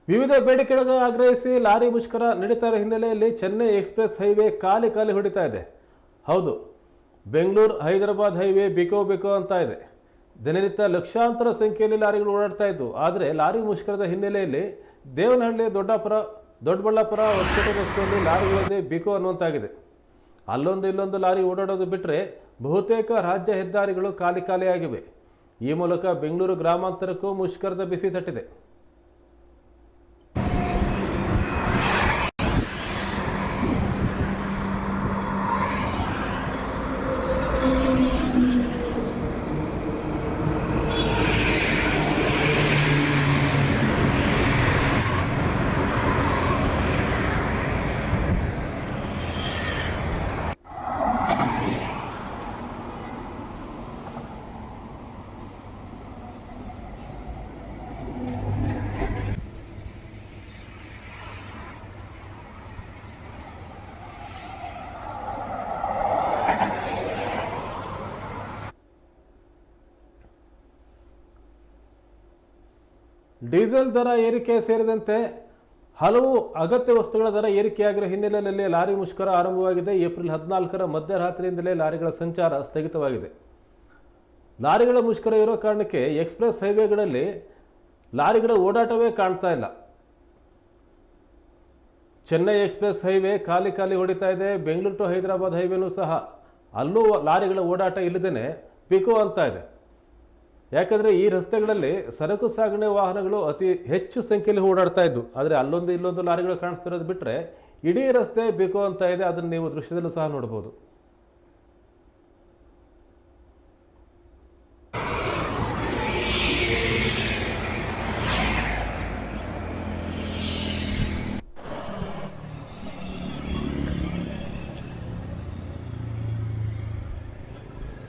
ವಿವಿಧ ಬೇಡಿಕೆಗಳನ್ನು ಆಗ್ರಹಿಸಿ ಲಾರಿ ಮುಷ್ಕರ ನಡೀತಾ ಇರೋ ಹಿನ್ನೆಲೆಯಲ್ಲಿ ಚೆನ್ನೈ ಎಕ್ಸ್ಪ್ರೆಸ್ ಹೈವೇ ಖಾಲಿ ಹೊಡಿತಾ ಇದೆ. ಹೌದು, ಬೆಂಗಳೂರು ಹೈದರಾಬಾದ್ ಹೈವೇ ಬಿಕೋ ಬಿಕೋ ಅಂತ ಇದೆ. ದಿನನಿತ್ಯ ಲಕ್ಷಾಂತರ ಸಂಖ್ಯೆಯಲ್ಲಿ ಲಾರಿಗಳು ಓಡಾಡ್ತಾ ಇದ್ದು, ಆದರೆ ಲಾರಿ ಮುಷ್ಕರದ ಹಿನ್ನೆಲೆಯಲ್ಲಿ ದೇವನಹಳ್ಳಿ, ದೊಡ್ಡಬಳ್ಳಾಪುರ, ಹೊಸಕೋಟೆ ರಸ್ತೆಯಲ್ಲಿ ಲಾರಿಗಳದೇ ಬಿಕೋ ಅನ್ನುವಂತಾಗಿದೆ. ಅಲ್ಲೊಂದು ಇಲ್ಲೊಂದು ಲಾರಿ ಓಡಾಡೋದು ಬಿಟ್ಟರೆ ಬಹುತೇಕ ರಾಜ್ಯ ಹೆದ್ದಾರಿಗಳು ಖಾಲಿಯಾಗಿವೆ. ಈ ಮೂಲಕ ಬೆಂಗಳೂರು ಗ್ರಾಮಾಂತರಕ್ಕೂ ಮುಷ್ಕರದ ಬಿಸಿ ತಟ್ಟಿದೆ. ಡೀಸೆಲ್ ದರ ಏರಿಕೆ ಸೇರಿದಂತೆ ಹಲವು ಅಗತ್ಯ ವಸ್ತುಗಳ ದರ ಏರಿಕೆಯಾಗಿರೋ ಹಿನ್ನೆಲೆಯಲ್ಲಿ ಲಾರಿ ಮುಷ್ಕರ ಆರಂಭವಾಗಿದೆ. ಏಪ್ರಿಲ್ 14ರ ಮಧ್ಯರಾತ್ರಿಯಿಂದಲೇ ಲಾರಿಗಳ ಸಂಚಾರ ಸ್ಥಗಿತವಾಗಿದೆ. ಲಾರಿಗಳ ಮುಷ್ಕರ ಇರೋ ಕಾರಣಕ್ಕೆ ಎಕ್ಸ್ಪ್ರೆಸ್ ಹೈವೇಗಳಲ್ಲಿ ಲಾರಿಗಳ ಓಡಾಟವೇ ಕಾಣ್ತಾ ಇಲ್ಲ. ಚೆನ್ನೈ ಎಕ್ಸ್ಪ್ರೆಸ್ ಹೈವೇ ಖಾಲಿ ಹೊಡಿತಾ ಇದೆ. ಬೆಂಗಳೂರು ಟು ಹೈದರಾಬಾದ್ ಹೈವೇನೂ ಸಹ ಅಲ್ಲೂ ಲಾರಿಗಳ ಓಡಾಟ ಇಲ್ಲದೇ ಪಿಕೋ ಅಂತ ಇದೆ. ಯಾಕಂದರೆ ಈ ರಸ್ತೆಗಳಲ್ಲಿ ಸರಕು ಸಾಗಣೆ ವಾಹನಗಳು ಅತಿ ಹೆಚ್ಚು ಸಂಖ್ಯೆಯಲ್ಲಿ ಓಡಾಡ್ತಾ ಇದ್ದು, ಆದರೆ ಅಲ್ಲೊಂದು ಇಲ್ಲೊಂದು ಲಾರಿಗಳು ಕಾಣಿಸ್ತಿರೋದು ಬಿಟ್ಟರೆ ಇಡೀ ರಸ್ತೆ ಬಿಕೋ ಅಂತ ಇದೆ. ಅದನ್ನು ನೀವು ದೃಶ್ಯದಲ್ಲೂ ಸಹ ನೋಡ್ಬೋದು.